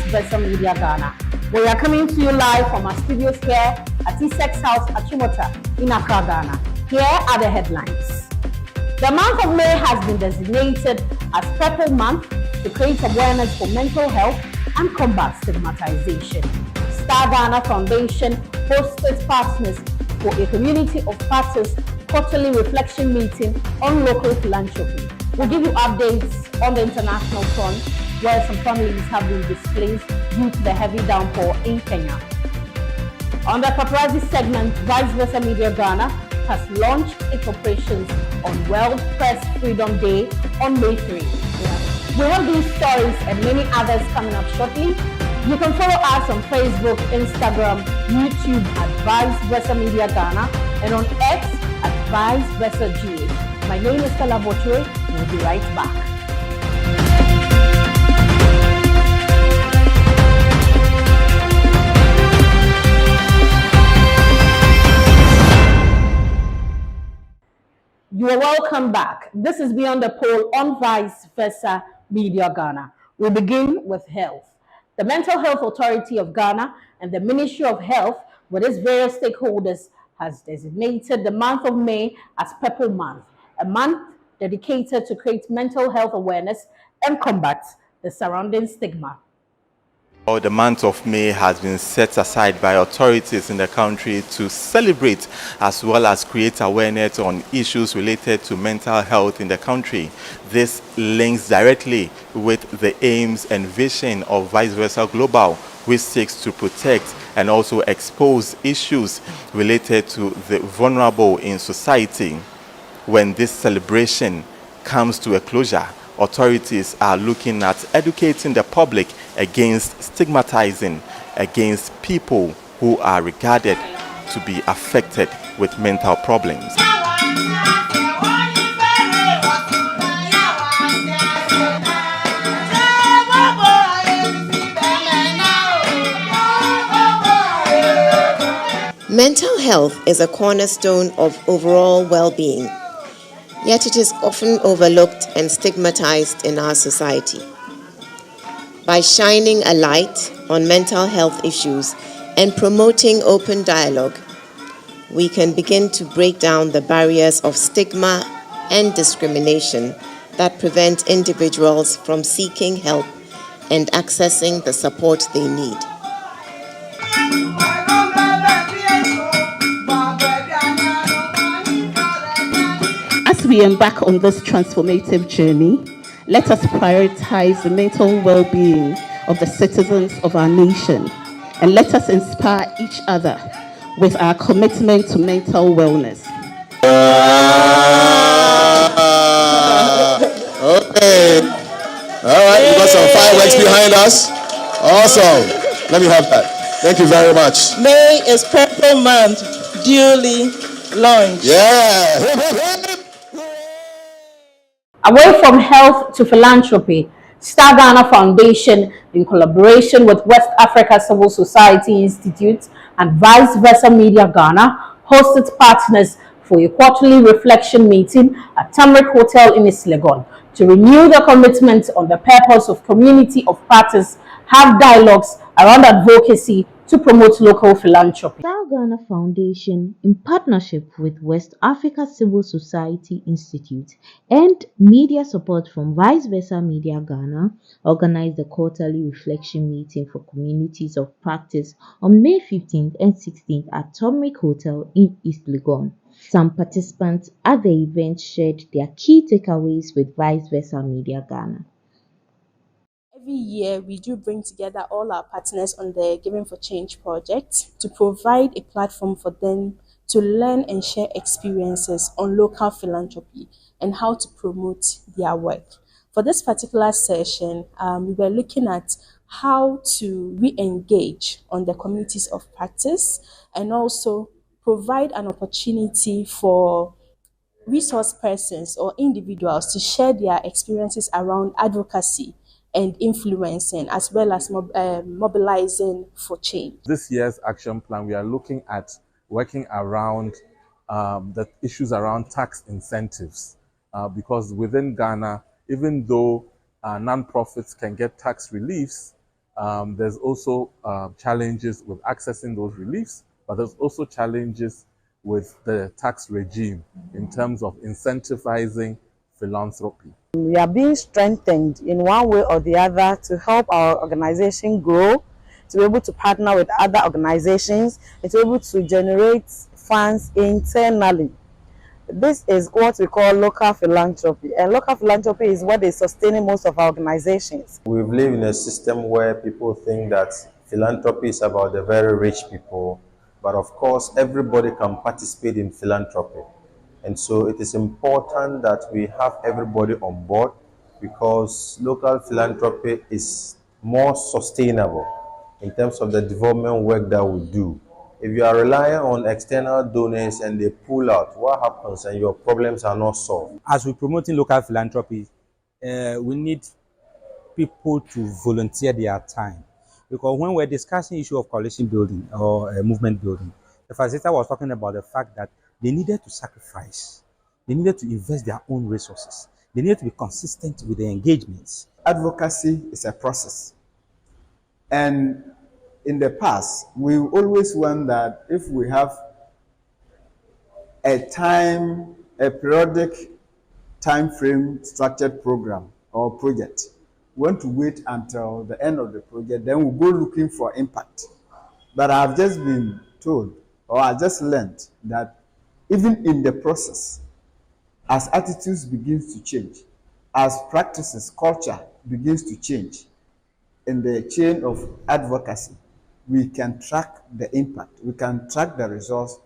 Versa Media Ghana. We are coming to you live from our studios here at Essex House at Chimota in Accra, Ghana. Here are the headlines. The month of May has been designated as Purple Month to create awareness for mental health and combat stigmatization. Star Ghana Foundation hosted partners for a community of partners quarterly reflection meeting on local philanthropy. We'll give you updates on the international front, where some families have been displaced due to the heavy downpour in Kenya. On the paparazzi segment, Vice Versa Media Ghana has launched its operations on World Press Freedom Day on May 3. We have these stories and many others coming up shortly. You can follow us on Facebook, Instagram, YouTube at Vice Versa Media Ghana and on X at Vice Versa GH. My name is Stella Botchway. We'll be right back. You are welcome back. This is Beyond the Pole on Vice Versa Media Ghana. We begin with health. The Mental Health Authority of Ghana and the Ministry of Health, with its various stakeholders, has designated the month of May as Purple Month, a month dedicated to create mental health awareness and combat the surrounding stigma. The month of May has been set aside by authorities in the country to celebrate as well as create awareness on issues related to mental health in the country. This links directly with the aims and vision of Vice Versa Global, which seeks to protect and also expose issues related to the vulnerable in society. When this celebration comes to a closure, authorities are looking at educating the public against stigmatizing against people who are regarded to be affected with mental problems. Mental health is a cornerstone of overall well-being, yet it is often overlooked and stigmatized in our society. By shining a light on mental health issues and promoting open dialogue, we can begin to break down the barriers of stigma and discrimination that prevent individuals from seeking help and accessing the support they need. As we embark on this transformative journey, let us prioritize the mental well-being of the citizens of our nation, and let us inspire each other with our commitment to mental wellness. Okay. All right, we got some fireworks behind us. Awesome. Let me have that. Thank you very much. May is Purple Month, duly launched. Yeah. Away from health to philanthropy, Star Ghana Foundation, in collaboration with West Africa Civil Society Institute and Vice Versa Media Ghana, hosted partners for a quarterly reflection meeting at Tamrick Hotel in East Legon to renew their commitment on the purpose of community of partners, have dialogues around advocacy to promote local philanthropy. Star Ghana Foundation, in partnership with West Africa Civil Society Institute and media support from Vice Versa Media Ghana, organized a quarterly reflection meeting for communities of practice on May 15th and 16th at Tamrick Hotel in East Legon. Some participants at the event shared their key takeaways with Vice Versa Media Ghana. Every year, we do bring together all our partners on the Giving for Change project to provide a platform for them to learn and share experiences on local philanthropy and how to promote their work. For this particular session, we were looking at how to re-engage on the communities of practice and also provide an opportunity for resource persons or individuals to share their experiences around advocacy and influencing, as well as mobilizing for change. This year's action plan, we are looking at working around the issues around tax incentives, because within Ghana, even though non-profits can get tax reliefs, There's also challenges with accessing those reliefs, but there's also challenges with the tax regime in terms of incentivizing philanthropy. We are being strengthened in one way or the other to help our organization grow, to be able to partner with other organizations, and to be able to generate funds internally. This is what we call local philanthropy, and local philanthropy is what is sustaining most of our organizations. We live in a system where people think that philanthropy is about the very rich people, but of course everybody can participate in philanthropy. And so it is important that we have everybody on board, because local philanthropy is more sustainable in terms of the development work that we do. If you are relying on external donors and they pull out, what happens and your problems are not solved? As we're promoting local philanthropy, we need people to volunteer their time. Because when we're discussing issue of coalition building or movement building, the facilitator was talking about the fact that they needed to sacrifice. They needed to invest their own resources. They needed to be consistent with their engagements. Advocacy is a process. And in the past, we always want that if we have a periodic time frame structured program or project, we want to wait until the end of the project, then we'll go looking for impact. But I've just been told, or I just learned, that even in the process, as attitudes begins to change, as practices, culture begins to change in the chain of advocacy, we can track the impact, we can track the results,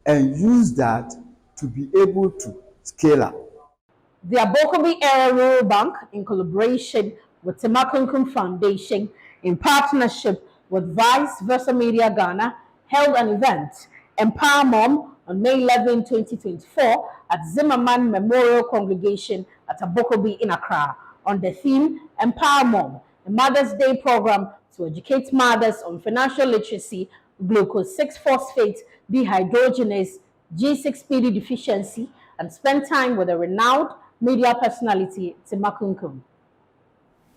and use that to be able to scale up. The Abokobi Area Rural Bank, in collaboration with Tetteh Foundation, in partnership with Vice Versa Media Ghana, held an event, Empower Mom, on May 11, 2024, at Zimmerman Memorial Congregation at Abokobi in Accra, on the theme Empower Mom, a Mother's Day program to educate mothers on financial literacy, glucose 6-phosphate dehydrogenase, G6PD deficiency, and spend time with a renowned media personality, Tetteh.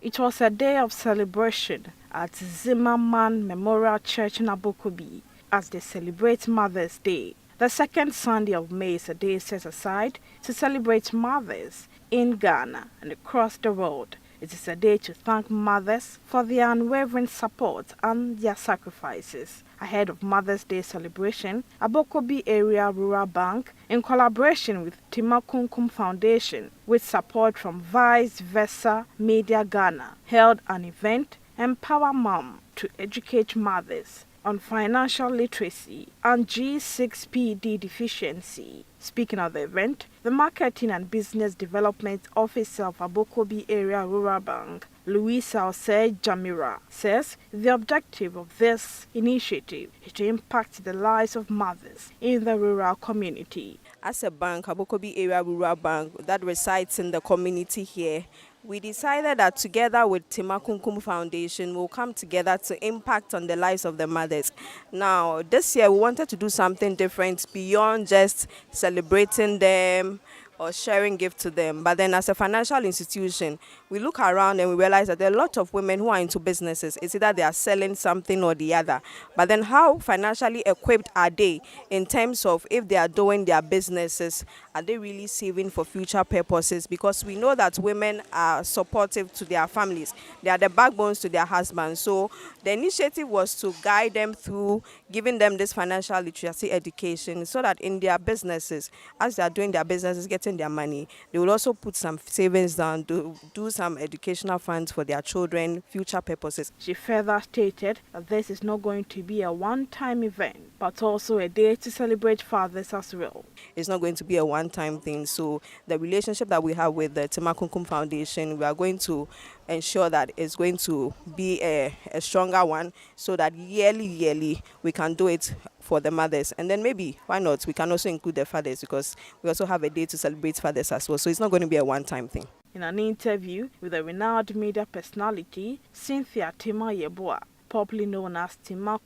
It was a day of celebration at Zimmerman Memorial Church in Abokobi as they celebrate Mother's Day. The second Sunday of May is a day set aside to celebrate mothers in Ghana and across the world. It is a day to thank mothers for their unwavering support and their sacrifices. Ahead of Mother's Day celebration, Abokobi Area Rural Bank, in collaboration with Tetteh Foundation, with support from Vice Versa Media Ghana, held an event, Empower Mom, to educate mothers on financial literacy and G6PD deficiency. Speaking of the event, the Marketing and Business Development Officer of Abokobi Area Rural Bank, Louisa Jamira, says the objective of this initiative is to impact the lives of mothers in the rural community. As a bank, Abokobi Area Rural Bank, that resides in the community here, we decided that together with Tetteh Foundation, we'll come together to impact on the lives of the mothers. Now, this year we wanted to do something different beyond just celebrating them or sharing gifts to them. But then as a financial institution, we look around and we realize that there are a lot of women who are into businesses. It's either they are selling something or the other. But then how financially equipped are they in terms of if they are doing their businesses, are they really saving for future purposes? Because we know that women are supportive to their families. They are the backbones to their husbands. So the initiative was to guide them through giving them this financial literacy education so that in their businesses, as they are doing their businesses, getting their money, they will also put some savings down to do some educational funds for their children, future purposes. She further stated that this is not going to be a one-time event, but also a day to celebrate fathers as well. It's not going to be a one-time thing. So the relationship that we have with the Tetteh Foundation, we are going to ensure that it's going to be a stronger one so that yearly we can do it for the mothers. And then maybe, why not, we can also include the fathers because we also have a day to celebrate fathers as well. So it's not going to be a one-time thing. In an interview with a renowned media personality, Cynthia Yeboah, popularly known as Tetteh,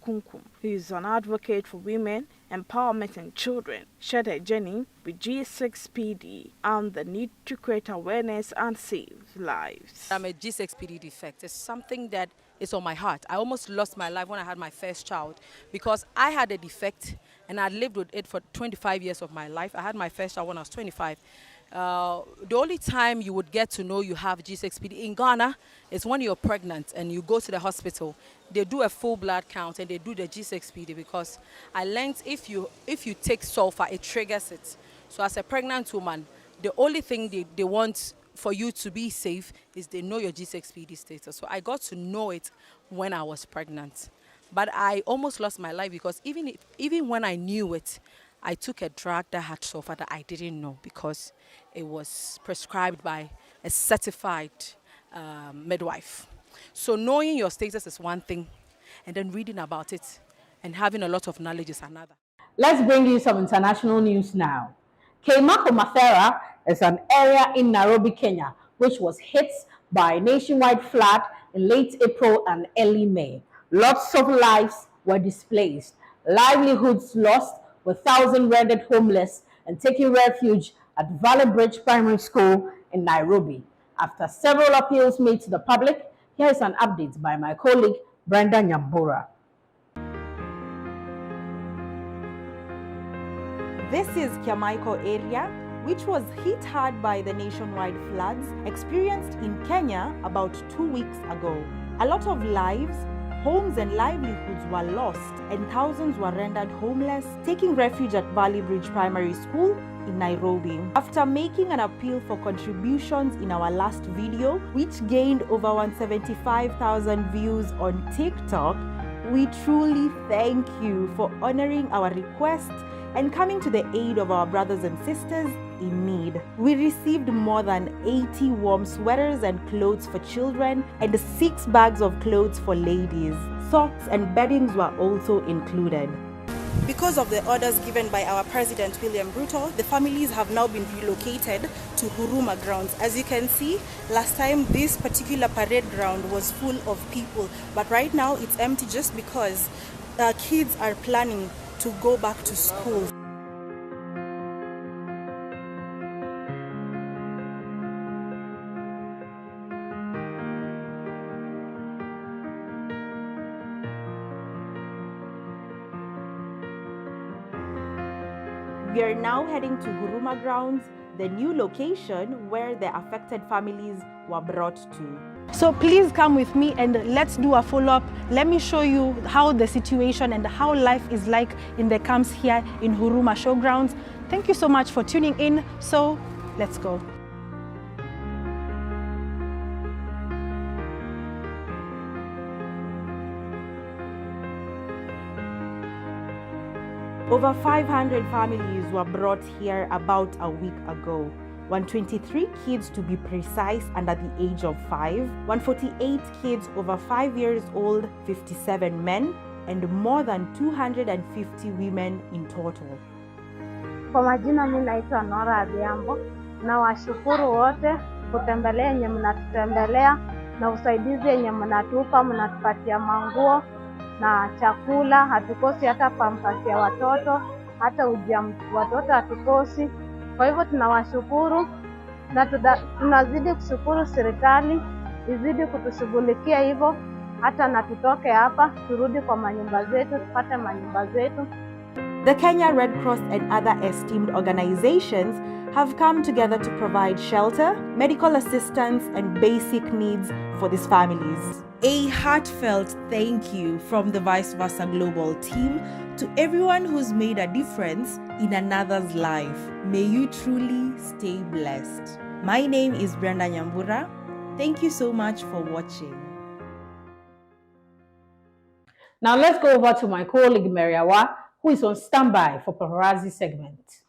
who is an advocate for women, empowerment and children, shared her journey with G6PD and the need to create awareness and save lives. I'm a G6PD defect. It's something that is on my heart. I almost lost my life when I had my first child because I had a defect and I lived with it for 25 years of my life. I had my first child when I was 25. The only time you would get to know you have G6PD in Ghana is when you're pregnant and you go to the hospital. They do a full blood count and they do the G6PD because I learned if you take sulfur, it triggers it. So as a pregnant woman, the only thing they want for you to be safe is they know your G6PD status. So I got to know it when I was pregnant. But I almost lost my life because even when I knew it, I took a drug that had sulfur that I didn't know because it was prescribed by a certified midwife. So knowing your status is one thing, and then reading about it and having a lot of knowledge is another. Let's bring you some international news now. Mathera is an area in Nairobi, Kenya, which was hit by a nationwide flood in late April and early May. Lots of lives were displaced, livelihoods lost, with thousands rendered homeless and taking refuge at Valley Bridge Primary School in Nairobi. After several appeals made to the public, here is an update by my colleague Brenda Nyambura. This is Kiamaiko area, which was hit hard by the nationwide floods experienced in Kenya about 2 weeks ago. A lot of lives, homes and livelihoods were lost and thousands were rendered homeless, taking refuge at Valley Bridge Primary School in Nairobi. After making an appeal for contributions in our last video, which gained over 175,000 views on TikTok, we truly thank you for honoring our request and coming to the aid of our brothers and sisters in need. We received more than 80 warm sweaters and clothes for children and 6 bags of clothes for ladies. Socks and beddings were also included. Because of the orders given by our President William Ruto, the families have now been relocated to Huruma grounds. As you can see, last time this particular parade ground was full of people, but right now it's empty just because kids are planning to go back to school. We are now heading to Huruma grounds, the new location where the affected families were brought to. So please come with me and let's do a follow-up. Let me show you how the situation and how life is like in the camps here in Huruma Showgrounds. Thank you so much for tuning in. So let's go. Over 500 families were brought here about a week ago. 123 kids to be precise under the age of 5, 148 kids over 5 years old, 57 men, and more than 250 women in total. Kwa majina mimi naitwa Nora Adhiambo, na washukuru wote kutembelea yenye mnatutembelea na usaidizi yenye mnatupa, mnatupatia manguo na chakula, hatukosi hata pampasi ya watoto, hata ujia watoto hatukosi. Kwa hivyo tunawashukuru na tunazidi kushukuru serikali izidi kutushughulikia hivyo hata na tutoke hapa turudi kwa manyumba zetu, tupate manyumba zetu. The Kenya Red Cross and other esteemed organizations have come together to provide shelter, medical assistance, and basic needs for these families. A heartfelt thank you from the Vice Versa Global team to everyone who's made a difference in another's life. May you truly stay blessed. My name is Brenda Nyambura. Thank you so much for watching. Now let's go over to my colleague Awah, who is on standby for paparazzi segment.